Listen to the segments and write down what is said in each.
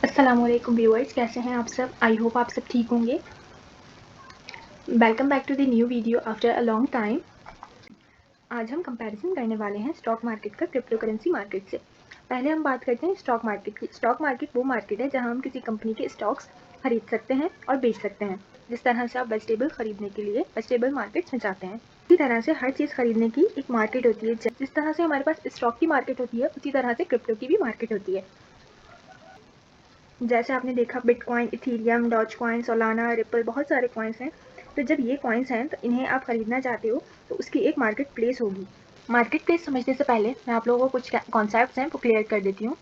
अस्सलामुअलैकुम व्यूअर्स, कैसे हैं आप सब। आई होप आप सब ठीक होंगे। Welcome back to the new video after a long time. आज हम कंपैरिजन करने वाले हैं स्टॉक मार्केट का क्रिप्टो करेंसी मार्केट से। पहले हम बात करते हैं स्टॉक मार्केट की। स्टॉक मार्केट वो मार्केट है जहां हम किसी कंपनी के स्टॉक्स खरीद सकते हैं और बेच सकते हैं। जिस तरह से आप वेजिटेबल खरीदने के लिए वेजिटेबल मार्केट में जाते हैं, इसी तरह से हर चीज़ खरीदने की एक मार्केट होती है। जिस तरह से हमारे पास स्टॉक की मार्केट होती है, उसी तरह से क्रिप्टो की भी मार्केट होती है। जैसे आपने देखा Bitcoin, Ethereum, Dogecoin, Solana, Ripple, बहुत सारे कॉइन्स हैं। तो जब ये कॉइन्स हैं तो इन्हें आप खरीदना चाहते हो तो उसकी एक मार्केट प्लेस होगी। मार्केट प्लेस समझने से पहले मैं आप लोगों को कुछ कॉन्सेप्ट्स हैं वो क्लियर कर देती हूँ।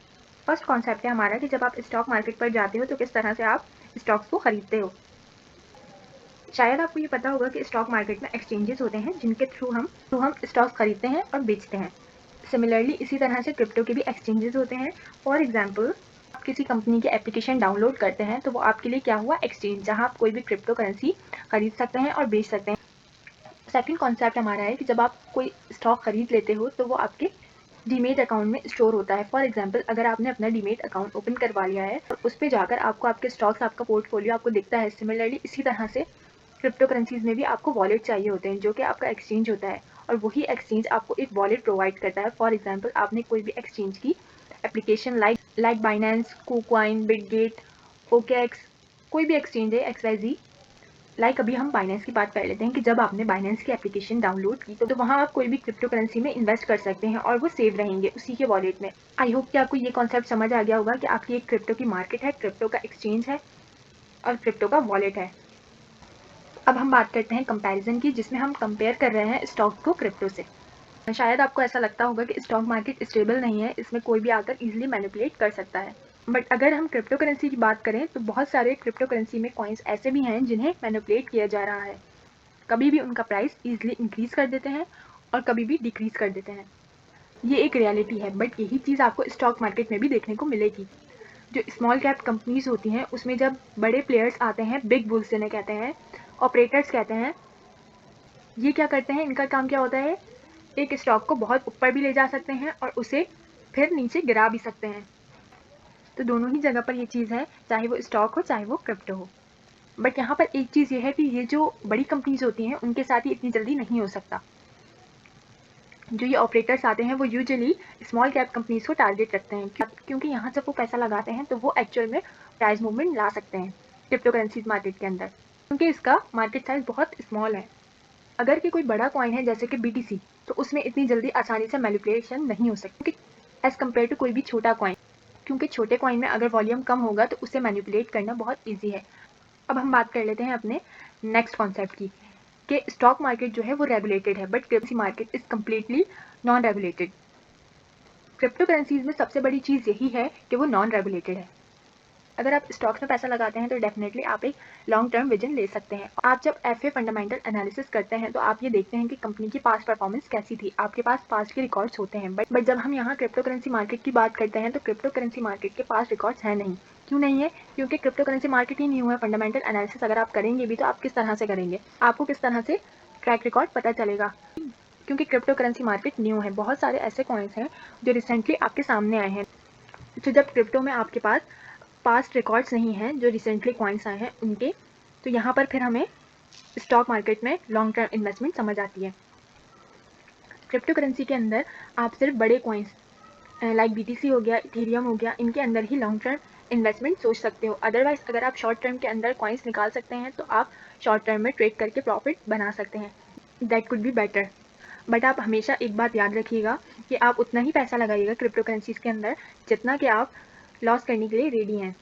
फर्स्ट कॉन्सेप्ट है हमारा कि जब आप स्टॉक मार्केट पर जाते हो तो किस तरह से आप स्टॉक्स को खरीदते हो। शायद आपको ये पता होगा कि स्टॉक मार्केट में एक्सचेंजेस होते हैं जिनके थ्रू हम स्टॉक्स खरीदते हैं और बेचते हैं। सिमिलरली इसी तरह से क्रिप्टो के भी एक्सचेंजेस होते हैं। फॉर एग्जाम्पल, आप किसी कंपनी की एप्लीकेशन डाउनलोड करते हैं तो वो आपके लिए क्या हुआ, एक्सचेंज, जहां आप कोई भी क्रिप्टो करेंसी खरीद सकते हैं और बेच सकते हैं। सेकंड कॉन्सेप्ट हमारा है कि जब आप कोई स्टॉक खरीद लेते हो तो वो आपके डीमेट अकाउंट में स्टोर होता है। फॉर एग्जाम्पल, अगर आपने अपना डीमेट अकाउंट ओपन करवा लिया है और उस पर जाकर आपको आपके स्टॉक्स, आपका पोर्टफोलियो आपको दिखता है। सिमिलरली इसी तरह से क्रिप्टो करेंसीज में भी आपको वॉलेट चाहिए होते हैं जो कि आपका एक्सचेंज होता है, और वही एक्सचेंज आपको एक वॉलेट प्रोवाइड करता है। फॉर एग्जाम्पल, आपने कोई भी एक्सचेंज की application like Binance, KuCoin, Bitget, OKX, कोई भी एक्सचेंज है XYZ। लाइक अभी हम बाइनेंस की बात कर लेते हैं कि जब आपने बाइनेंस की एप्लीकेशन डाउनलोड की तो वहाँ आप कोई भी क्रिप्टो करेंसी में इन्वेस्ट कर सकते हैं और वो सेव रहेंगे उसी के वॉलेट में। आई होप कि आपको ये कॉन्सेप्ट समझ आ गया होगा कि आपकी एक क्रिप्टो की मार्केट है, क्रिप्टो का एक्सचेंज है और क्रिप्टो का वॉलेट है। अब हम बात करते हैं कंपैरिजन की, जिसमें हम कंपेयर कर रहे हैं स्टॉक को क्रिप्टो से। शायद आपको ऐसा लगता होगा कि स्टॉक मार्केट स्टेबल नहीं है, इसमें कोई भी आकर इजीली मैनिपुलेट कर सकता है। बट अगर हम क्रिप्टो करेंसी की बात करें तो बहुत सारे क्रिप्टो करेंसी में कॉइन्स ऐसे भी हैं जिन्हें मैनिपुलेट किया जा रहा है। कभी भी उनका प्राइस इजीली इंक्रीज कर देते हैं और कभी भी डिक्रीज कर देते हैं। ये एक रियलिटी है, बट यही चीज़ आपको स्टॉक मार्केट में भी देखने को मिलेगी। जो स्मॉल कैप कंपनीज होती हैं उसमें जब बड़े प्लेयर्स आते हैं, बिग बुल्स जिन्हें कहते हैं, ऑपरेटर्स कहते हैं, ये क्या करते हैं, इनका काम क्या होता है, एक स्टॉक को बहुत ऊपर भी ले जा सकते हैं और उसे फिर नीचे गिरा भी सकते हैं। तो दोनों ही जगह पर ये चीज़ है, चाहे वो स्टॉक हो चाहे वो क्रिप्टो हो। बट यहाँ पर एक चीज़ ये है कि ये जो बड़ी कंपनीज होती हैं उनके साथ ही इतनी जल्दी नहीं हो सकता। जो ये ऑपरेटर्स आते हैं वो यूजुअली स्मॉल कैप कंपनीज को टारगेट रखते हैं, क्योंकि यहाँ जब वो पैसा लगाते हैं तो वो एक्चुअल में प्राइस मूवमेंट ला सकते हैं क्रिप्टो करेंसीज मार्केट के अंदर, क्योंकि इसका मार्केट साइज बहुत स्मॉल है। अगर कि कोई बड़ा कॉइन है जैसे कि BTC, तो उसमें इतनी जल्दी आसानी से मैनिपुलेशन नहीं हो सकती एज कम्पेयर टू कोई भी छोटा कॉइन, क्योंकि छोटे कॉइन में अगर वॉल्यूम कम होगा तो उसे मैनिपुलेट करना बहुत ईजी है। अब हम बात कर लेते हैं अपने नेक्स्ट कॉन्सेप्ट की, कि स्टॉक मार्केट जो है वो रेगुलेटेड है but crypto market is completely non regulated. Crypto currencies में सबसे बड़ी चीज़ यही है कि वो नॉन रेगुलेटेड है। अगर आप स्टॉक्स में पैसा लगाते हैं तो डेफिनेटली आप एक लॉन्ग टर्म विजन ले सकते हैं। आप जब FA फंडामेंटल एनालिसिस करते हैं तो आप ये देखते हैं कि कंपनी की पास्ट परफॉर्मेंस कैसी थी, आपके पास पास्ट के रिकॉर्ड्स होते हैं। बट जब हम यहाँ क्रिप्टो करेंसी मार्केट की बात करते हैं तो क्रिप्टो करेंसी मार्केट के पास रिकॉर्ड्स हैं नहीं। क्यों नहीं है? क्योंकि क्रिप्टो करेंसी मार्केट ही न्यू है। फंडामेंटल एनालिसिस अगर आप करेंगे भी तो आप किस तरह से करेंगे, आपको किस तरह से ट्रैक रिकॉर्ड पता चलेगा, क्योंकि क्रिप्टो करेंसी मार्केट न्यू है। बहुत सारे ऐसे कॉइन्स हैं जो रिसेंटली आपके सामने आए हैं। तो जब क्रिप्टो में आपके पास पास्ट रिकॉर्ड्स नहीं हैं, जो रिसेंटली कॉइन्स आए हैं उनके, तो यहाँ पर फिर हमें स्टॉक मार्केट में लॉन्ग टर्म इन्वेस्टमेंट समझ आती है। क्रिप्टो करेंसी के अंदर आप सिर्फ बड़े कॉइन्स लाइक BTC हो गया, इथेरियम हो गया, इनके अंदर ही लॉन्ग टर्म इन्वेस्टमेंट सोच सकते हो। अदरवाइज अगर आप शॉर्ट टर्म के अंदर कॉइन्स निकाल सकते हैं तो आप शॉर्ट टर्म में ट्रेड करके प्रॉफिट बना सकते हैं। That could be better. But आप हमेशा एक बात याद रखिएगा कि आप उतना ही पैसा लगाइएगा क्रिप्टो करेंसीज के अंदर जितना कि आप लॉस करने के लिए रेडी हैं।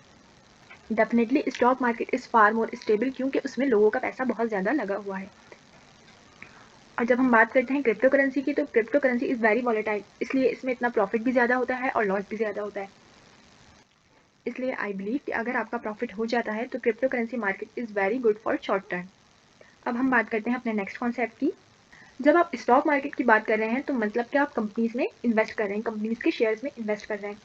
Definitely stock market is far more stable, क्योंकि उसमें लोगों का पैसा बहुत ज़्यादा लगा हुआ है। और जब हम बात करते हैं क्रिप्टो करेंसी की, तो crypto currency is very volatile, इसलिए इसमें इतना प्रॉफिट भी ज़्यादा होता है और लॉस भी ज़्यादा होता है। इसलिए आई बिलीव कि अगर आपका प्रॉफिट हो जाता है तो crypto currency market is very good for short term. अब हम बात करते हैं अपने नेक्स्ट कॉन्सेप्ट की। जब आप स्टॉक मार्केट की बात कर रहे हैं तो मतलब कि आप कंपनीज में इन्वेस्ट कर रहे हैं, कंपनीज के शेयर्स में इन्वेस्ट कर रहे हैं।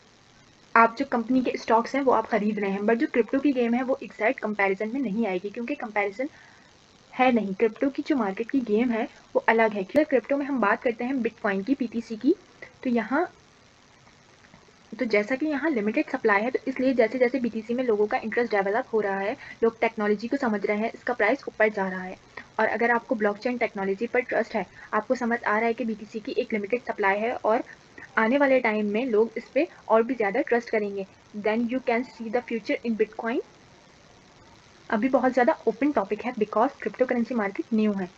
आप जो कंपनी के स्टॉक्स हैं वो आप खरीद रहे हैं। बट जो क्रिप्टो की गेम है वो एग्जैक्ट कंपैरिजन में नहीं आएगी, क्योंकि कंपैरिजन है नहीं। क्रिप्टो की जो मार्केट की गेम है वो अलग है। क्योंकि क्रिप्टो में हम बात करते हैं बिटकॉइन की, BTC की, तो यहाँ तो जैसा कि यहाँ लिमिटेड सप्लाई है, तो इसलिए जैसे जैसे बीटीसी में लोगों का इंटरेस्ट डेवलप हो रहा है, लोग टेक्नोलॉजी को समझ रहे हैं, इसका प्राइस ऊपर जा रहा है। और अगर आपको ब्लॉकचेन टेक्नोलॉजी पर ट्रस्ट है, आपको समझ आ रहा है कि बीटीसी की एक लिमिटेड सप्लाई है और आने वाले टाइम में लोग इस पर और भी ज़्यादा ट्रस्ट करेंगे, then you can see the future in Bitcoin. अभी बहुत ज़्यादा ओपन टॉपिक है because cryptocurrency market new है।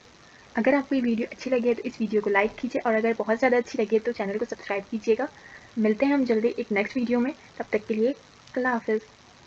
अगर आपको ये वीडियो अच्छी लगी है तो इस वीडियो को लाइक कीजिए, और अगर बहुत ज़्यादा अच्छी लगी है तो चैनल को सब्सक्राइब कीजिएगा। मिलते हैं हम जल्दी एक नेक्स्ट वीडियो में, तब तक के लिए अल्लाह हाफ़िज़।